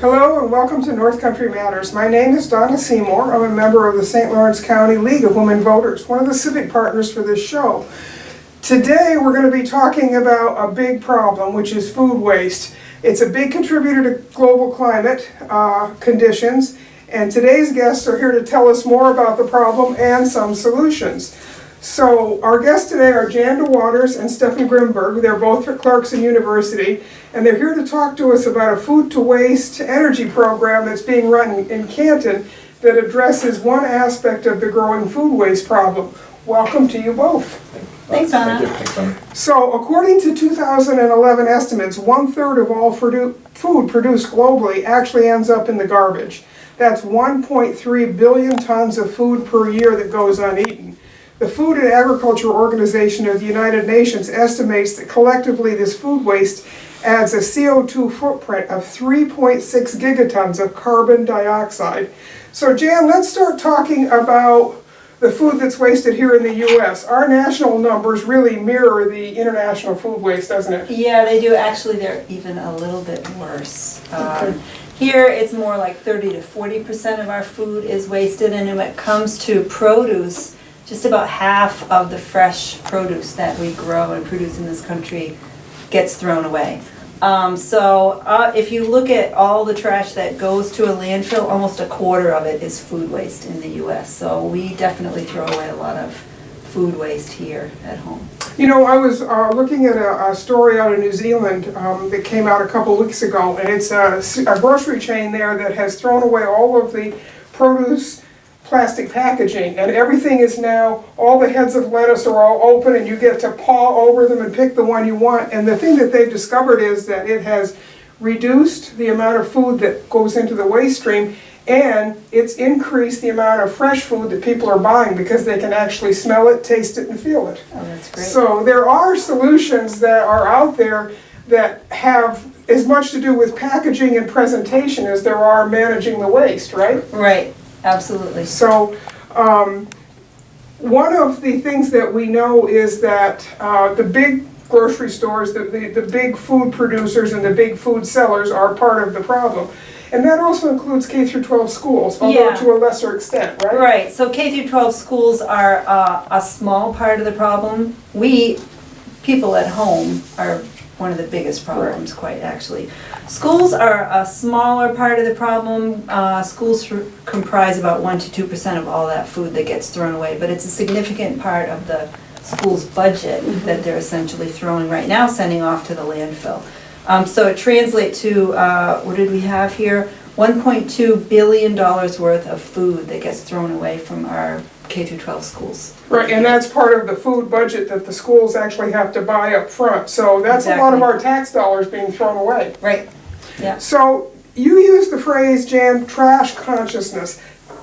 Hello and welcome to North Country Matters. My name is Donna Seymour. I'm a member of the St. Lawrence County League of Women Voters, one of the civic partners for this show. Today we're going to be talking about a big problem, which is food waste. It's a big contributor to global climate conditions, and today's guests are here to tell us more about the problem and some solutions. So our guests today are Dewaters and Stefan Grimberg. They're both at Clarkson University, and they're here to talk to us about a food to waste energy program that's being run in Canton that addresses one aspect of the growing food waste problem. Welcome to you both. Thanks, Donna. Thank you. Thanks, Donna. So according to 2011 estimates, 1/3 of all food produced globally actually ends up in the garbage. That's 1.3 billion tons of food per year that goes uneaten. The Food and Agriculture Organization of the United Nations estimates that collectively this food waste adds a CO2 footprint of 3.6 gigatons of carbon dioxide. So Jan, let's start talking about the food that's wasted here in the U.S. Our national numbers really mirror the international food waste, doesn't it? Yeah, they do. Actually, they're even a little bit worse. Here, it's more like 30 to 40% of our food is wasted, and when it comes to produce, just about half of the fresh produce that we grow and produce in this country gets thrown away. If you look at all the trash that goes to a landfill, almost a quarter of it is food waste in the U.S. So we definitely throw away a lot of food waste here at home. You know, I was looking at a story out of New Zealand that came out a couple weeks ago, and it's a grocery chain there that has thrown away all of the produce plastic packaging, and everything is now, all the heads of lettuce are all open and you get to paw over them and pick the one you want. And the thing that they've discovered is that it has reduced the amount of food that goes into the waste stream, and it's increased the amount of fresh food that people are buying because they can actually smell it, taste it, and feel it. Oh, that's great. So there are solutions that are out there that have as much to do with packaging and presentation as there are managing the waste, right? Right. Absolutely. So one of the things that we know is that the big grocery stores, the big food producers and the big food sellers are part of the problem. And that also includes K through 12 schools, although to a lesser extent, right? Right. So K through 12 schools are a small part of the problem. We, people at home, are one of the biggest problems, quite actually. Schools are a smaller part of the problem. Schools comprise about 1 to 2% of all that food that gets thrown away, but it's a significant part of the school's budget that they're essentially throwing right now, sending off to the landfill. So it translates to, what did we have here? $1.2 billion worth of food that gets thrown away from our K through 12 schools. Right, and that's part of the food budget that the schools actually have to buy up front. So that's a lot of our tax dollars being thrown away. Right. Yeah. So you use the phrase, Jan, trash consciousness.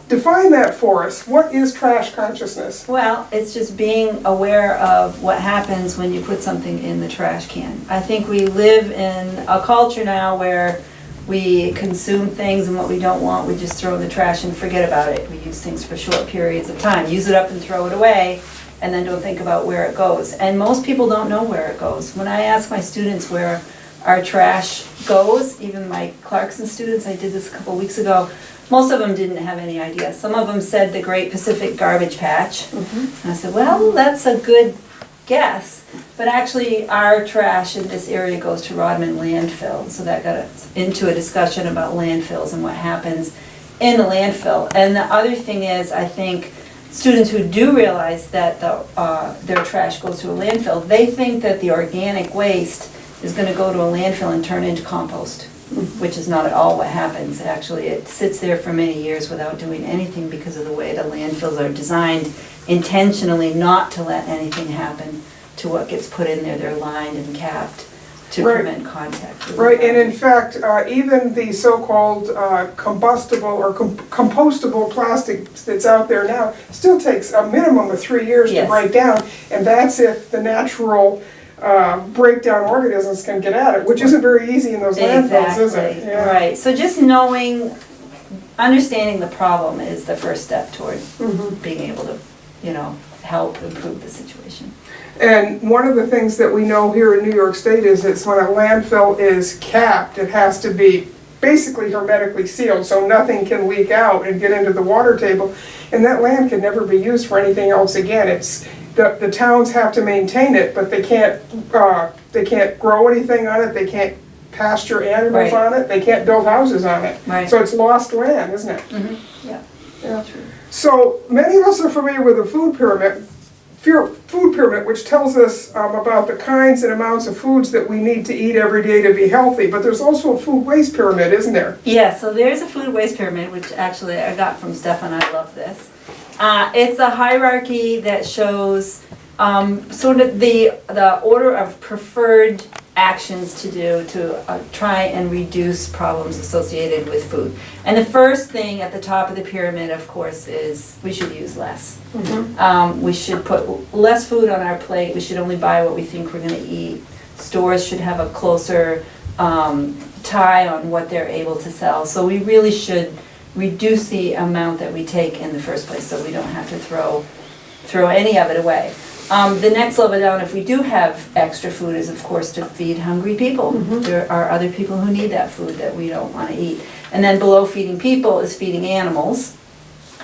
Define that for us. What is trash consciousness? Well, it's just being aware of what happens when you put something in the trash can. I think we live in a culture now where we consume things, and what we don't want, we just throw in the trash and forget about it. We use things for short periods of time, use it up and throw it away, and then don't think about where it goes. And most people don't know where it goes. When I ask my students where our trash goes, even my Clarkson students, I did this a couple weeks ago, most of them didn't have any idea. Some of them said the Great Pacific Garbage Patch. And I said, well, that's a good guess, but actually our trash in this area goes to Rodman landfill. So that got us into a discussion about landfills and what happens in the landfill. And the other thing is, I think students who do realize that their trash goes to a landfill, they think that the organic waste is going to go to a landfill and turn into compost, which is not at all what happens. Actually, it sits there for many years without doing anything because of the way the landfills are designed intentionally not to let anything happen to what gets put in there. They're lined and capped to prevent contact. Right, and in fact, even the so-called combustible or compostable plastic that's out there now still takes a minimum of 3 years to break down, and that's if the natural breakdown organisms can get at it, which isn't very easy in those landfills, is it? Yeah. Right, so just understanding the problem is the first step toward being able to, help improve the situation. And one of the things that we know here in New York State is when a landfill is capped, it has to be basically hermetically sealed, so nothing can leak out and get into the water table. And that land can never be used for anything else again. The towns have to maintain it, but they can't grow anything on it, they can't pasture animals Right. on it, they can't build houses on it. Right. So it's lost land, isn't it? Yeah. Yeah. So many of us are familiar with the food pyramid, which tells us about the kinds and amounts of foods that we need to eat every day to be healthy. But there's also a food waste pyramid, isn't there? Yeah, so there's a food waste pyramid, which actually I got from Stefan. I love this. It's a hierarchy that shows sort of the order of preferred actions to do to try and reduce problems associated with food. And the first thing at the top of the pyramid, of course, is we should use less. We should put less food on our plate. We should only buy what we think we're going to eat. Stores should have a closer tie on what they're able to sell. So we really should reduce the amount that we take in the first place, so we don't have to throw any of it away. The next level down, if we do have extra food, is of course to feed hungry people. There are other people who need that food that we don't want to eat. And then below feeding people is feeding animals.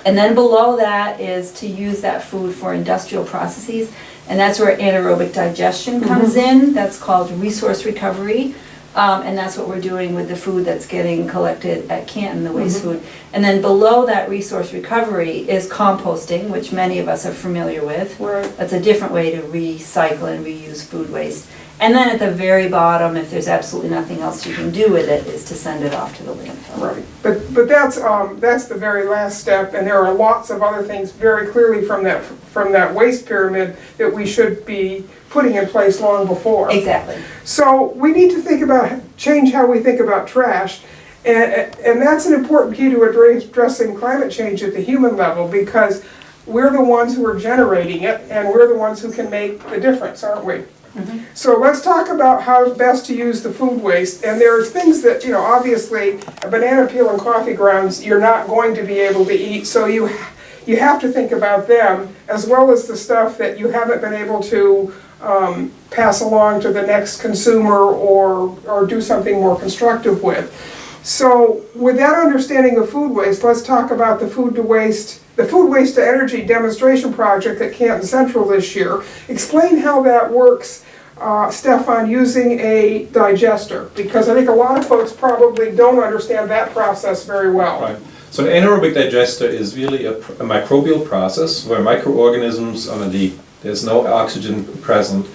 And then below that is to use that food for industrial processes. And that's where anaerobic digestion comes in. That's called resource recovery. And that's what we're doing with the food that's getting collected at Canton, the waste food. And then below that resource recovery is composting, which many of us are familiar with. Right. That's a different way to recycle and reuse food waste. And then at the very bottom, if there's absolutely nothing else you can do with it, is to send it off to the landfill. Right, but that's the very last step, and there are lots of other things very clearly from that waste pyramid that we should be putting in place long before. Exactly. So we need to change how we think about trash, and that's an important key to addressing climate change at the human level, because we're the ones who are generating it, and we're the ones who can make the difference, aren't we? So let's talk about how best to use the food waste. And there's things that, obviously, a banana peel and coffee grounds you're not going to be able to eat, so you have to think about them, as well as the stuff that you haven't been able to pass along to the next consumer or do something more constructive with. So with that understanding of food waste, let's talk about the food waste to energy demonstration project at Canton Central this year. Explain how that works, Stefan, using a digester, because I think a lot of folks probably don't understand that process very well. Right. So an anaerobic digester is really a microbial process where microorganisms, there's no oxygen present,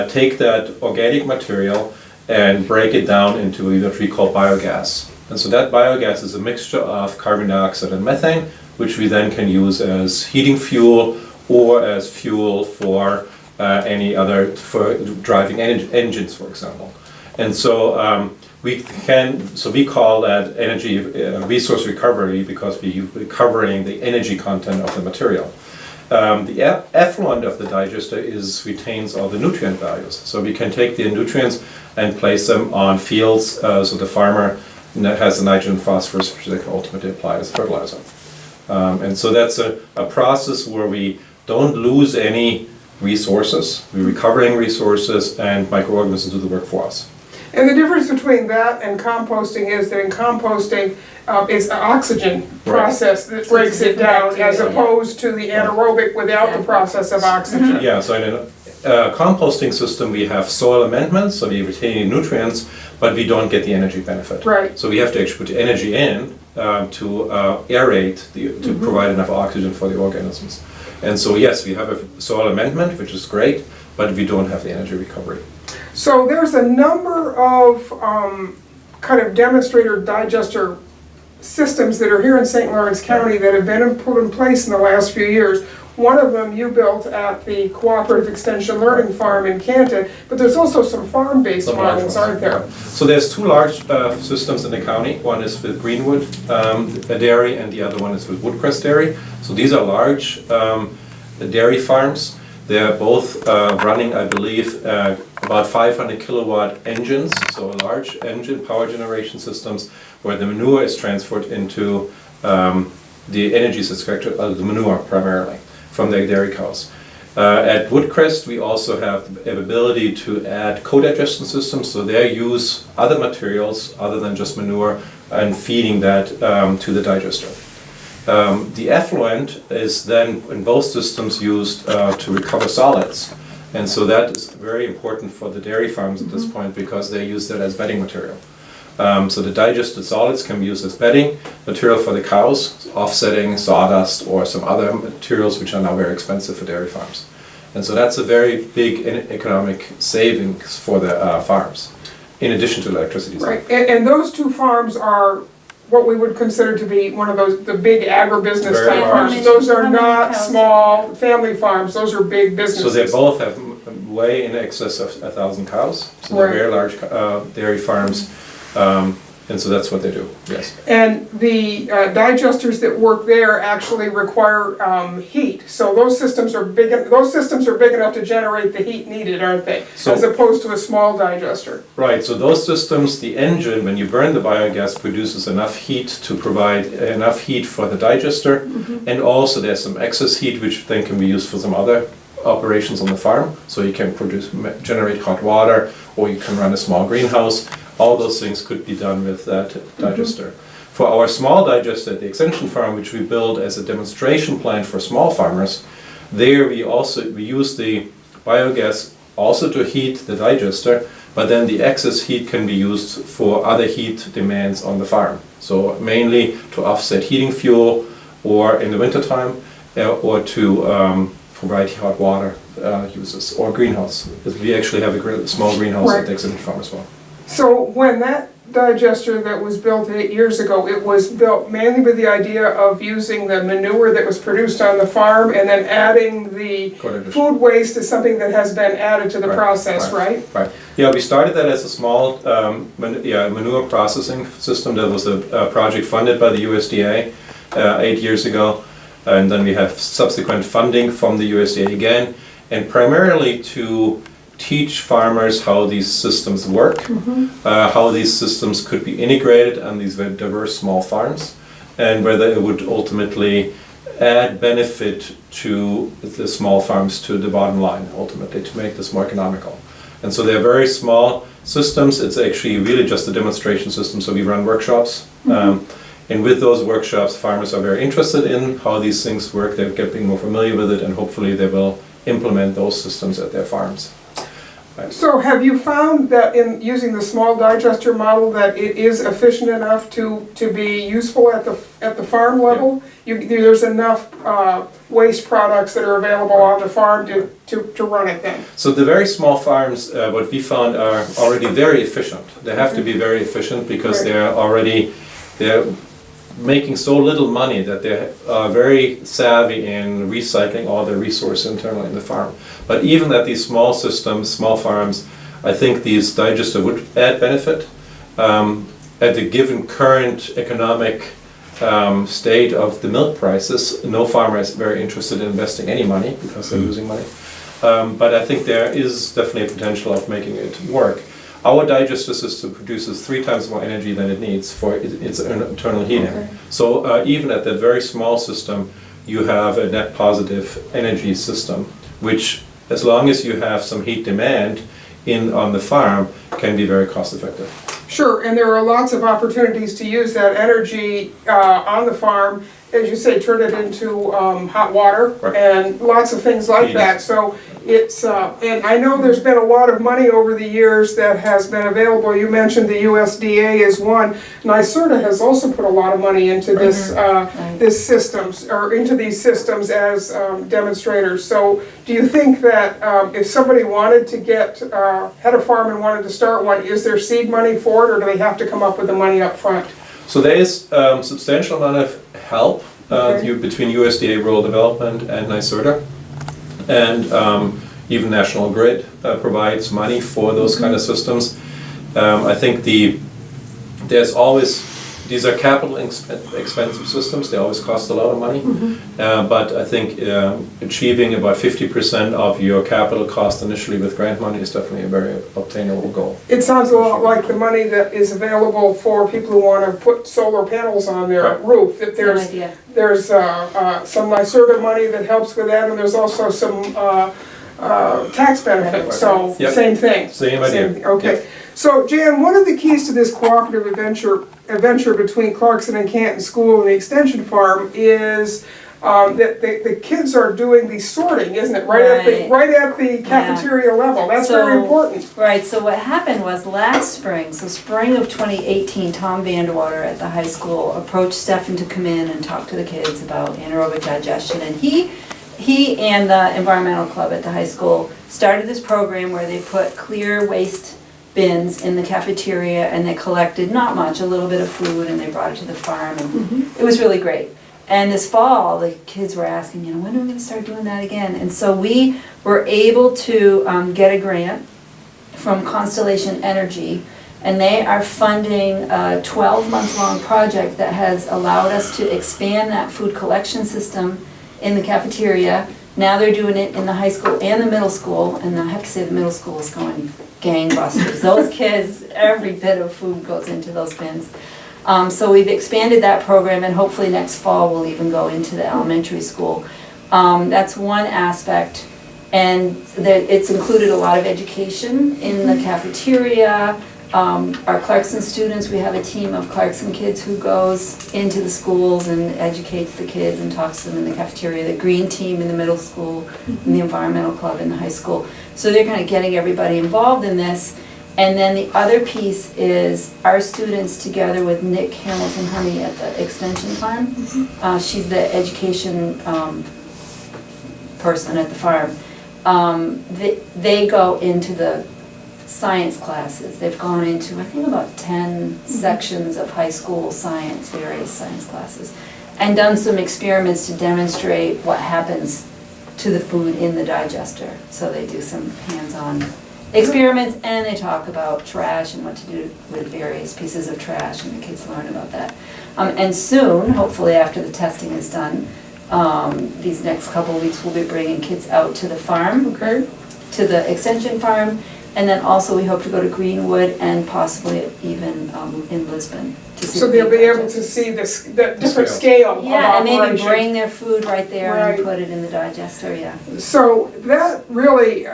take that organic material and break it down into what we call biogas. And so that biogas is a mixture of carbon dioxide and methane, which we then can use as heating fuel or as fuel for for driving engines, for example. And so we call that energy resource recovery because we're recovering the energy content of the material. The effluent of the digester retains all the nutrient values. So we can take the nutrients and place them on fields, so the farmer has the nitrogen and phosphorus, which they can ultimately apply as fertilizer. And so that's a process where we don't lose any resources. We're recovering resources, and microorganisms do the work for us. And the difference between that and composting is that in composting, it's an oxygen process that breaks it down, as opposed to the anaerobic without the process of oxygen. Yeah, so in a composting system we have soil amendments, so we retain nutrients, but we don't get the energy benefit. Right. So we have to actually put energy in to aerate, to provide enough oxygen for the organisms. And so yes, we have a soil amendment, which is great, but we don't have the energy recovery. So there's a number of kind of demonstrator digester systems that are here in St. Lawrence County that have been put in place in the last few years. One of them you built at the Cooperative Extension Learning Farm in Canton, but there's also some farm-based models, aren't there? So there's two large systems in the county. One is with Greenwood Dairy, and the other one is with Woodcrest Dairy. So these are large dairy farms. They're both running, I believe, about 500 kilowatt engines, so large engine power generation systems, where the manure is transferred into the energy subscription, the manure primarily, from the dairy cows. At Woodcrest, we also have the ability to add co-digestion systems, so they use other materials other than just manure and feeding that to the digester. The effluent is then in both systems used to recover solids, and so that is very important for the dairy farms at this point because they use that as bedding material. So the digested solids can be used as bedding material for the cows, offsetting sawdust or some other materials which are now very expensive for dairy farms. And so that's a very big economic savings for the farms, in addition to electricity. Right, and those two farms are what we would consider to be one of the big agribusiness Very type large. farms. Those are How many not cows? small family farms, those are big So businesses. they both have way in excess of 1,000 cows. So they're Right. very large dairy farms, and so that's what they do. Yes. And the digesters that work there actually require heat. So those systems are big enough to generate the heat needed, aren't they? So- As opposed to a small digester. Right. So those systems, the engine, when you burn the biogas, produces enough heat to provide enough heat for the digester, and also there's some excess heat which then can be used for some other operations on the farm. So you can generate hot water, or you can run a small greenhouse. All those things could be done with that digester. For our small digester at the Extension Farm, which we build as a demonstration plant for small farmers, there we use the biogas also to heat the digester, but then the excess heat can be used for other heat demands on the farm. So mainly to offset heating fuel, or in the wintertime, or to provide hot water uses, or greenhouse. We actually have a small greenhouse Right. at the Extension Farm as well. So when that digester that was built 8 years ago, it was built mainly with the idea of using the manure that was produced on the farm and then adding the Co-digestion. food waste as something that has been added to the Right, process, right? Right. Yeah, we started that as a small manure processing system. That was a project funded by the USDA 8 years ago. And then we have subsequent funding from the USDA again, and primarily to teach farmers how these systems work, how these systems could be integrated on these very diverse small farms, and whether it would ultimately add benefit to the small farms, to the bottom line, ultimately, to make this more economical. And so they're very small systems. It's actually really just a demonstration system, so we run workshops. And with those workshops, farmers are very interested in how these things work. They're getting more familiar with it, and hopefully they will implement those systems at their farms. So have you found that in using the small digester model that it is efficient enough to be useful at the farm level? There's enough waste products that are available on the farm to run it then? So the very small farms, what we found, are already very efficient. They have to be very efficient because Right. they're making so little money that they're very savvy in recycling all their resources internally in the farm. But even at these small systems, small farms, I think these digesters would add benefit. At the given current economic state of the milk prices, no farmer is very interested in investing any money because they're losing money. But I think there is definitely a potential of making it work. Our digester system produces 3 times more energy than it needs for its internal heating. Okay. So even at that very small system, you have a net positive energy system, which, as long as you have some heat demand on the farm, can be very cost effective. Sure, and there are lots of opportunities to use that energy on the farm, as you say, turn it into hot water Right. and lots of things like Heat. that. So it's, and I know there's been a lot of money over the years that has been available. You mentioned the USDA is one. NYSERDA has also put a lot of money into this systems, or into these systems as demonstrators. So do you think that if somebody wanted to had a farm and wanted to start one, is there seed money for it, or do they have to come up with the money up front? So there is substantial amount of help Okay. between USDA Rural Development and NYSERDA, and even National Grid provides money for those kind of systems. I think there's always these are capital expensive systems, they always cost a lot of money. But I think achieving about 50% of your capital cost initially with grant money is definitely a very obtainable goal. It sounds a lot like the money that is available for people who want to put solar panels on their Right. roof. That Same there's idea. there's some NYSERDA money that helps with that, and there's also some tax benefits. So Yep. same thing. Same idea. Okay. Yep. So Jan, one of the keys to this cooperative adventure between Clarkson and Canton School and the Extension Farm is that the kids are doing the sorting, isn't it? Right at the cafeteria level. That's very important. Right, so what happened was last spring, so spring of 2018, Tom Vandewater at the high school approached Stefan to come in and talk to the kids about anaerobic digestion. And he and the environmental club at the high school started this program where they put clear waste bins in the cafeteria, and they collected not much, a little bit of food, and they brought it to the farm, and it was really great. And this fall, the kids were asking, when are we going to start doing that again? And so we were able to get a grant from Constellation Energy, and they are funding a 12-month-long project that has allowed us to expand that food collection system in the cafeteria. Now they're doing it in the high school and the middle school, and I have to say the middle school is going gangbusters. Those kids, every bit of food goes into those bins. So we've expanded that program, and hopefully next fall we'll even go into the elementary school. That's one aspect, and it's included a lot of education in the cafeteria. Our Clarkson students, we have a team of Clarkson kids who goes into the schools and educates the kids and talks to them in the cafeteria. The green team in the middle school, and the environmental club in the high school. So they're kind of getting everybody involved in this. And then the other piece is our students together with Nick Hamilton Honey at the Extension Farm. She's the education person at the farm. They go into the science classes. They've gone into, I think, about 10 sections of high school science, various science classes, and done some experiments to demonstrate what happens to the food in the digester. So they do some hands-on experiments, and they talk about trash and what to do with various pieces of trash, and the kids learn about that. And soon, hopefully after the testing is done, these next couple of weeks we'll be bringing kids out to the farm, to the extension farm, and then also we hope to go to Greenwood and possibly even in Lisbon. To see So they'll be able to see the different scale of yeah, and maybe operation. bring their food right there Right. and put it in the digester, yeah. So that really,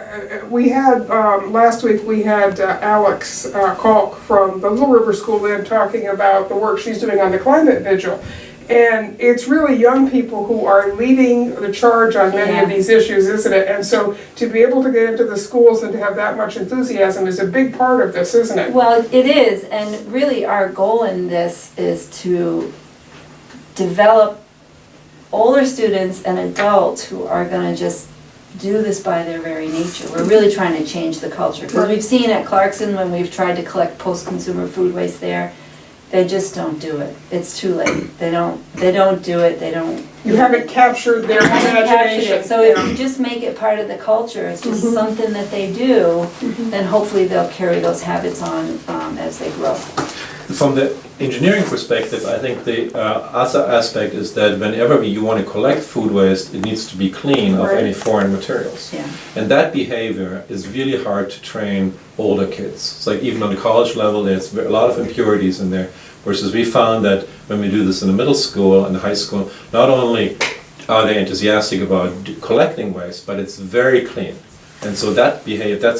we had, last week we had Alex Kalk from the Little River School then talking about the work she's doing on the climate vigil. And it's really young people who are leading the charge on many of these issues, isn't it? And so to be able to get into the schools and to have that much enthusiasm is a big part of this, isn't it? Well, it is, and really our goal in this is to develop older students and adults who are going to just do this by their very nature. We're really trying to change the culture, because we've seen at Clarkson when we've tried to collect post-consumer food waste there, they just don't do it. It's too late. They don't do it. They don't. You haven't captured their imagination. So if you just make it part of the culture, it's just something that they do, then hopefully they'll carry those habits on as they grow. From the engineering perspective, I think the other aspect is that whenever you want to collect food waste, it needs to be clean of any foreign materials. Yeah. And that behavior is really hard to train older kids. It's like even on the college level, there's a lot of impurities in there. Versus we found that when we do this in the middle school and the high school, not only are they enthusiastic about collecting waste, but it's very clean. And so that's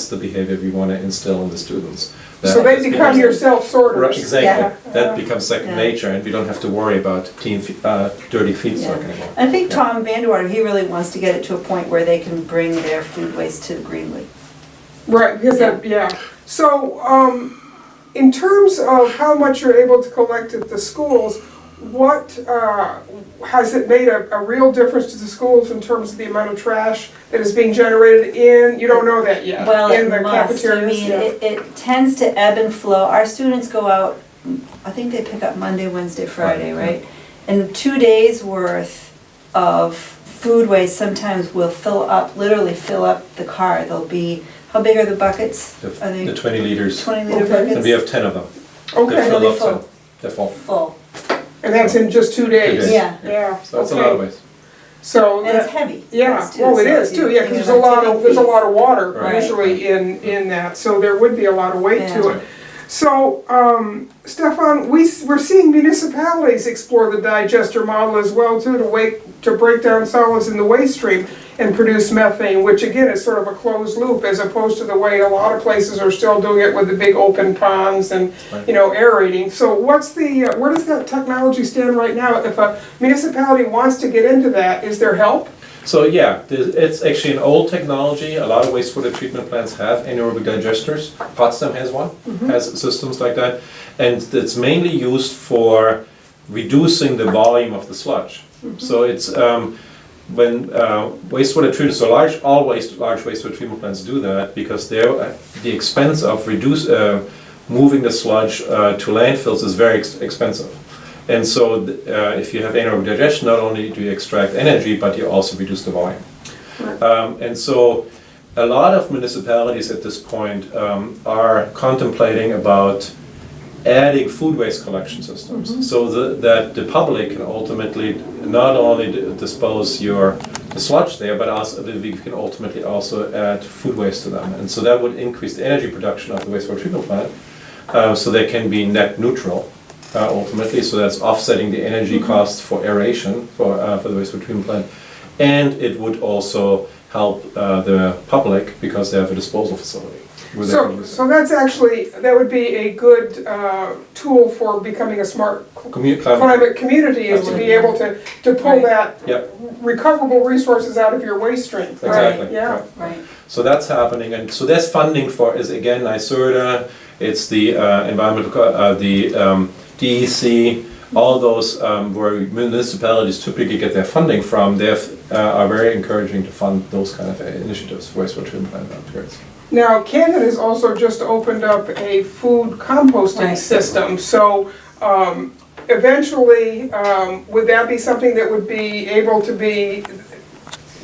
the behavior we want to instill in the students. So they become your self-sorters. Right, exactly. Yeah. That becomes second nature, and we don't have to worry about clean, dirty feedstock anymore. I think Tom Vandewater, he really wants to get it to a point where they can bring their food waste to Greenwood. Right, because So, in terms of how much you're able to collect at the schools, what, has it made a real difference to the schools in terms of the amount of trash that is being generated in, you don't know that yet, Well, in it the must. I cafeterias? mean, it tends to ebb and flow. Our students go out, I think they pick up Monday, Wednesday, Friday, right? And 2 days worth of food waste sometimes will literally fill up the car. There'll be, how big are the buckets? The 20 liters. 20 liter Okay. buckets? And we have 10 of them. Okay. They fill Really up, full. so they're full. Full. And that's in just 2 days? days. Yeah. Yeah, So that's a lot of okay. waste. So, And it's that- heavy. yeah, too, well, it so is if too, you yeah, because think there's a about lot of, there's a tipping lot of water Right. usually in that, so there would be a lot of weight to Yeah. it. So, Stefan, we're seeing municipalities explore the digester model as well too, to break down solids in the waste stream and produce methane, which again is sort of a closed loop as opposed to the way a lot of places are still doing it with the big open ponds and, you know, aerating. So what's the, where does that technology stand right now? If a municipality wants to get into that, is there help? So yeah, it's actually an old technology. A lot of wastewater treatment plants have anaerobic digesters. Potsdam has one, has systems like that. And it's mainly used for reducing the volume of the sludge. So it's when wastewater treatment, so large wastewater treatment plants do that because they're the expense of moving the sludge to landfills is very expensive. And so if you have anaerobic digestion, not only do you extract energy, but you also reduce the volume. And so a lot of municipalities at this point are contemplating about adding food waste collection systems so that the public can ultimately not only dispose the sludge there, but also we can ultimately also add food waste to them. And so that would increase the energy production of the wastewater treatment plant so they can be net neutral. Ultimately, so that's offsetting the energy cost for aeration for the wastewater treatment plant, and it would also help the public because they have a disposal facility. So that's actually, that would be a good tool for becoming a smart climate community, is to be able to pull that recoverable resources out of your waste stream. Exactly. Right, yeah. Right. So that's happening, and so there's funding for is again NYSERDA, it's the environmental DEC, all those where municipalities typically get their funding from, they are very encouraging to fund those kind of initiatives for wastewater treatment plant upgrades. Now, Canton has also just opened up a food composting system, so eventually, would that be something that would be able to be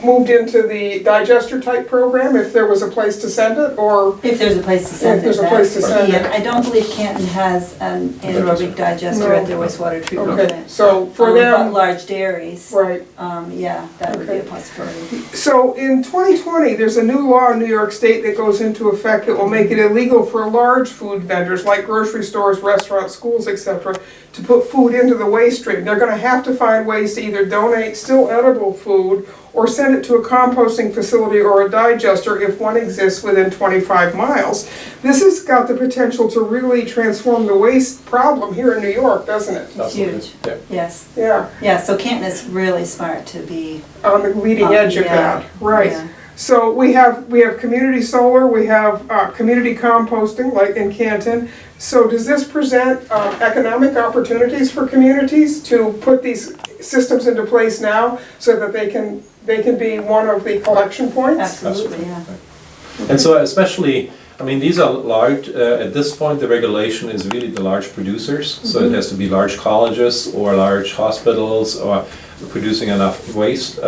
moved into the digester type program if there was a place to send it, or? If there's a place to send it. If there's a place to send it. I don't believe Canton has an anaerobic digester at their wastewater treatment Okay, plant. so for But them, large dairies, right. yeah, that would be a Okay. possibility. So in 2020, there's a new law in New York State that goes into effect that will make it illegal for large food vendors like grocery stores, restaurants, schools, etc., to put food into the waste stream. They're going to have to find ways to either donate still edible food or send it to a composting facility or a digester if one exists within 25 miles. This has got the potential to really transform the waste problem here in New York, doesn't it? It's huge. Yeah. Yes. Yeah, Yeah, so Canton is really smart to be. on the leading edge of Yeah. that, right. Yeah. So we have community solar, we have community composting like in Canton. So does this present economic opportunities for communities to put these systems into place now so that they can be one of the collection points? Absolutely, yeah. And so especially, I mean, these are large, at this point, the regulation is really the large producers. So it has to be large colleges or large hospitals or producing enough waste,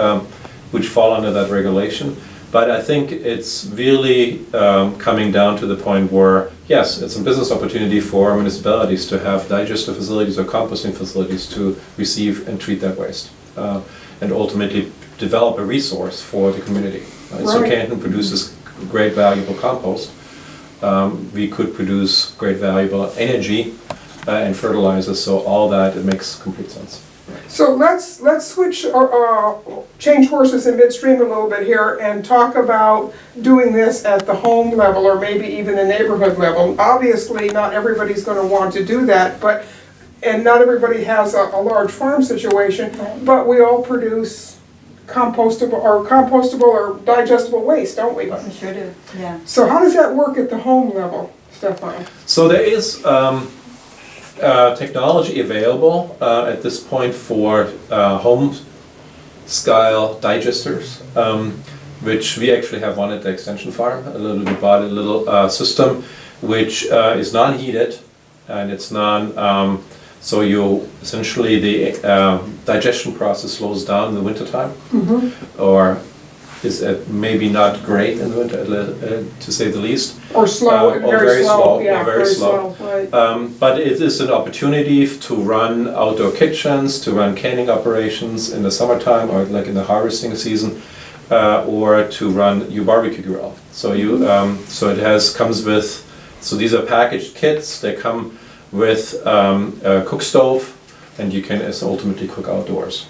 which fall under that regulation. But I think it's really coming down to the point where, yes, it's a business opportunity for municipalities to have digester facilities or composting facilities to receive and treat that waste. And ultimately develop a resource for the community. So Right. Canton produces great valuable compost. We could produce great valuable energy and fertilizers, so all that, it makes complete sense. So let's switch, change horses in midstream a little bit here and talk about doing this at the home level or maybe even the neighborhood level. Obviously, not everybody's going to want to do that, and not everybody has a large farm situation, but we all produce compostable or digestible waste, don't we? We sure do, yeah. So how does that work at the home level, Stefan? So there is technology available at this point for home-style digesters, which we actually have one at the extension farm. We bought a little system which is non-heated and it's so you essentially the digestion process slows down in the wintertime, or is maybe not great in the winter, to say the least. Or slow, Or very slow, yeah, or very slow. right. But it is an opportunity to run outdoor kitchens, to run canning operations in the summertime or like in the harvesting season, or to run your barbecue grill. So so it comes with, so these are packaged kits. They come with a cook stove, and you can ultimately cook outdoors.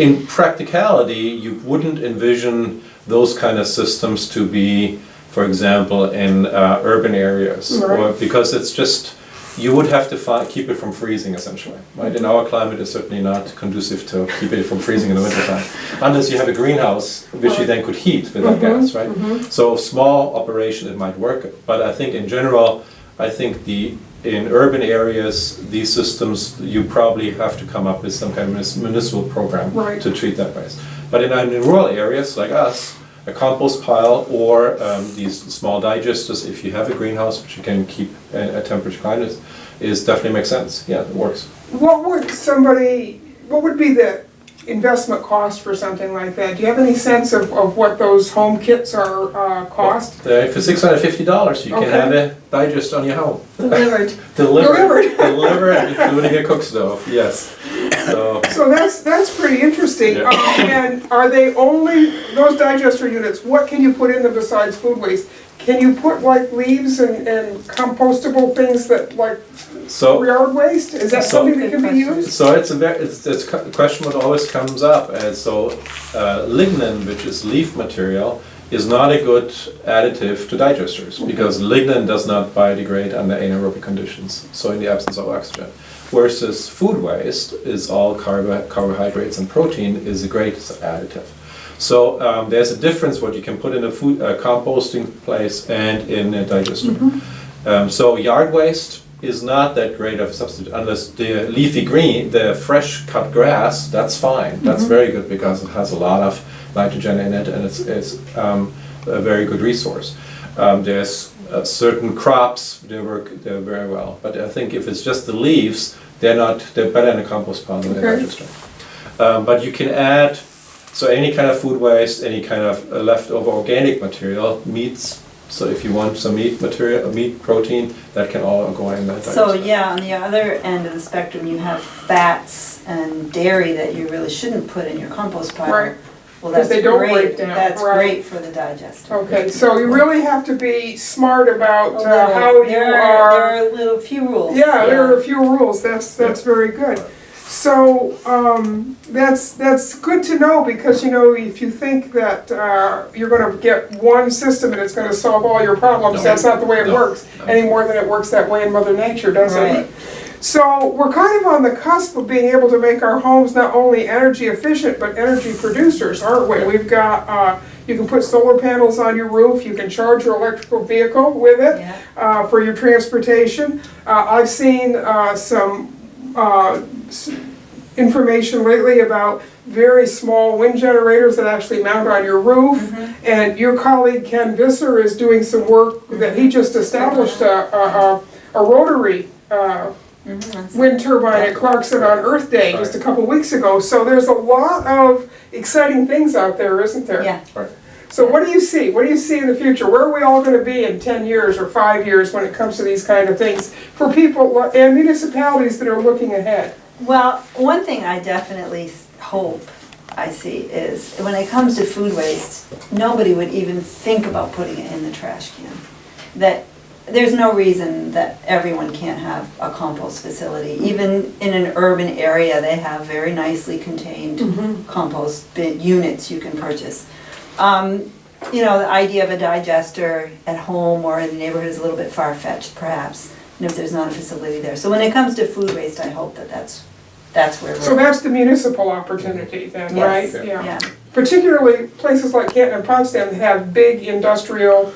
In practicality, you wouldn't envision those kind of systems to be, for example, in urban areas, Right. or because it's just, you would have to keep it from freezing essentially. Right? In our climate, it's certainly not conducive to keep it from freezing in the wintertime, unless you have a greenhouse which you then could heat with that gas, right? So small operation, it might work, but I think in general, I think in urban areas, these systems, you probably have to come up with some kind of municipal program Right. to treat that waste. But in rural areas like us, a compost pile or these small digesters, if you have a greenhouse which you can keep at temperature climate, is definitely makes sense. Yeah, it works. What would be the investment cost for something like that? Do you have any sense of what those home kits are cost? For $650, you can Okay. have a digester on your home. Delivered. Delivered, including a cook stove, yes. So that's pretty interesting. Yeah. And are they only, those digester units, what can you put in them besides food waste? Can you put like leaves and compostable things that like yard waste? Is that something that can be used? So it's a question that always comes up, and so lignin, which is leaf material, is not a good additive to digesters because lignin does not biodegrade under anaerobic conditions, so in the absence of oxygen. Versus food waste is all carbohydrates and protein is a great additive. So there's a difference what you can put in a composting place and in a digester. So yard waste is not that great of a substitute unless the leafy green, the fresh cut grass, that's fine. That's very good because it has a lot of nitrogen in it and it's a very good resource. There's certain crops, they work very well. But I think if it's just the leaves, they're better in a compost pile than a digester. But you can add, so any kind of food waste, any kind of leftover organic material, meats. So if you want some meat material, meat protein, that can all go in that digester. So yeah, on the other end of the spectrum, you have fats and dairy that you really shouldn't put in your compost pile. Right. Well, that's they don't great. break down, That's right. great for the digester. Okay, so you really have to be smart about A little. how you There are. are a little few rules. Yeah, there are a few rules. That's very good. So that's good to know because if you think that you're going to get one system and it's going to solve all your problems, that's not the way it works any more than it works that way in Mother Nature, does it? So we're kind of on the cusp of being able to make our homes not only energy efficient but energy producers, aren't we? We've got you can put solar panels on your roof. You can charge your electrical vehicle with it for your transportation. I've seen some information lately about very small wind generators that actually mount on your roof. And your colleague Ken Visser is doing some work that he just established a rotary wind turbine at Clarkson on Earth Day just a couple weeks ago. So there's a lot of exciting things out there, isn't there? Yeah. Right. So what do you see? What do you see in the future? Where are we all going to be in 10 years or 5 years when it comes to these kind of things for people and municipalities that are looking ahead? Well, one thing I definitely hope I see is when it comes to food waste, nobody would even think about putting it in the trash can. That there's no reason that everyone can't have a compost facility. Even in an urban area, they have very nicely contained compost bin units you can purchase. The idea of a digester at home or in the neighborhood is a little bit far-fetched, perhaps, if there's not a facility there. So when it comes to food waste, I hope that that's where we're... So that's the municipal opportunity then, Yes. right? Yeah. Particularly places like Canton and Potsdam that have big industrial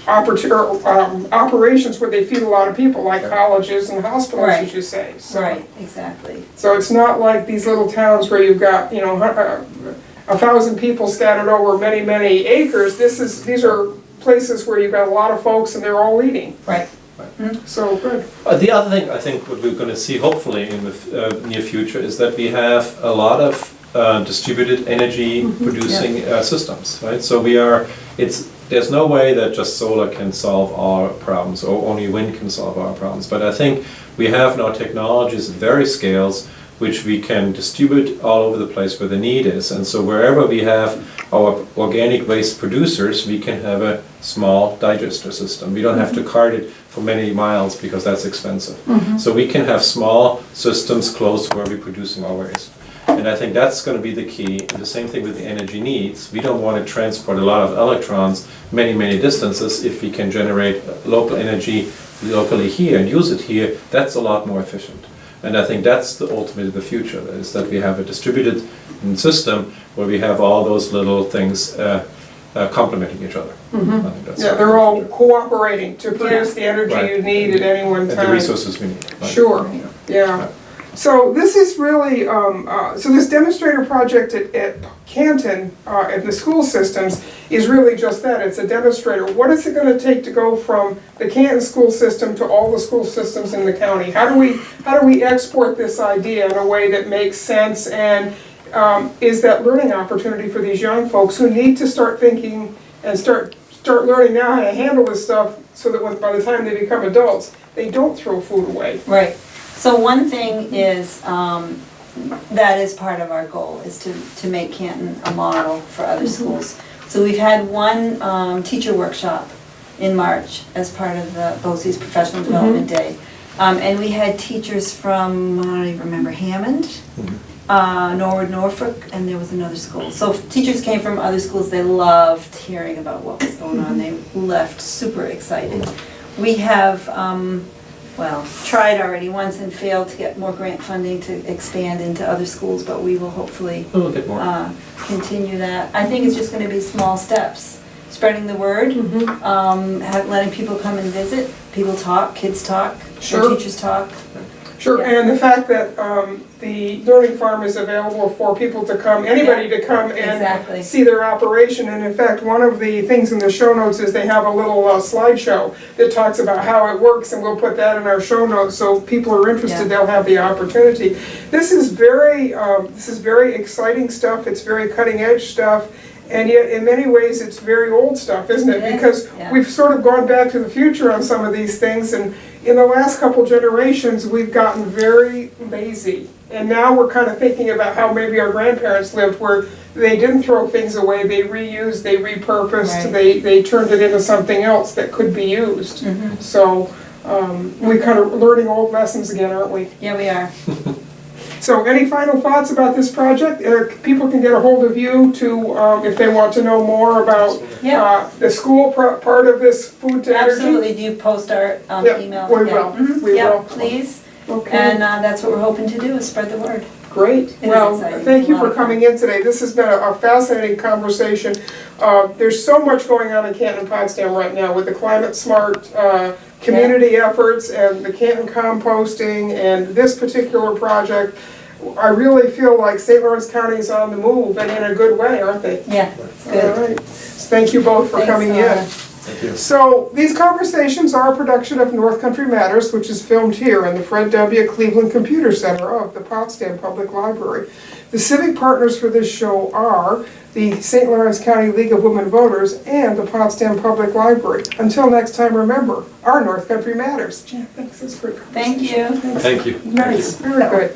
operations where they feed a lot of people, like colleges and hospitals, Right. as you say. So, Right, exactly. so it's not like these little towns where you've got 1,000 people scattered over many, many acres. These are places where you've got a lot of folks and they're all eating. Right. So good. The other thing I think what we're going to see hopefully in the near future is that we have a lot of distributed energy producing systems, right? So there's no way that just solar can solve our problems, or only wind can solve our problems. But I think we have now technologies at various scales which we can distribute all over the place where the need is. And so wherever we have our organic waste producers, we can have a small digester system. We don't have to cart it for many miles because that's expensive. So we can have small systems close to where we're producing our waste. And I think that's going to be the key. And the same thing with the energy needs. We don't want to transport a lot of electrons many, many distances. If we can generate local energy locally here and use it here, that's a lot more efficient. And I think that's ultimately the future, is that we have a distributed system where we have all those little things complementing each other. I think that's they're all cooperating to produce the energy you need at any one time. And the resources we need. Right? Sure, yeah. So this is really, so this demonstrator project at Canton, at the school systems, is really just that, it's a demonstrator. What is it gonna take to go from the Canton school system to all the school systems in the county? How do we export this idea in a way that makes sense, and is that learning opportunity for these young folks who need to start thinking and start learning now how to handle this stuff, so that by the time they become adults, they don't throw food away. Right. So one thing is, that is part of our goal, is to make Canton a model for other schools. So we've had one teacher workshop in March as part of the BOCES Professional Development Day. And we had teachers from, I don't even remember, Hammond, Norwood, Norfolk, and there was another school. So teachers came from other schools. They loved hearing about what was going on. They left super excited. We have, tried already once and failed to get more grant funding to expand into other schools, but we will hopefully A little bit more. Continue that. I think it's just going to be small steps. Spreading the word, letting people come and visit, people talk, kids talk, Sure. teachers talk. Sure, Yeah. and the fact that the learning farm is available for people to come, anybody to come and Exactly. see their operation. And in fact, one of the things in the show notes is they have a little slideshow that talks about how it works, and we'll put that in our show notes, so if people are interested, they'll have the opportunity. This is very exciting stuff. It's very cutting edge stuff. And yet, in many ways, it's very old stuff, isn't it? Yes, Because we've sort of gone back to the future on some of these things, and in the last couple generations, we've gotten very lazy. And now we're kind of thinking about how maybe our grandparents lived, where they didn't throw things away, they reused, they repurposed, they turned it into something else that could be used. So we're kind of learning old lessons again, aren't we? Yeah, we are. So any final thoughts about this project? People can get a hold of you to, if they want to know more about the school part of this food to energy. Absolutely. Do you post our email? We will. We will. Please. Okay. And that's what we're hoping to do, is spread the word. Great. It is Well, exciting. thank It's you a lot for of fun. coming in today. This has been a fascinating conversation. There's so much going on in Canton and Potsdam right now with the climate smart community efforts and the Canton composting and this particular project. I really feel like St. Lawrence County is on the move, and in a good way, aren't they? Yeah, it's good. All right. Thank you both for coming in. Thank you. So these conversations are a production of North Country Matters, which is filmed here in the Fred W. Cleveland Computer Center of the Potsdam Public Library. The civic partners for this show are the St. Lawrence County League of Women Voters and the Potsdam Public Library. Until next time, remember, our North Country Matters. Yeah, thanks. That's great. Thank you. Thank you. Nice. Very good.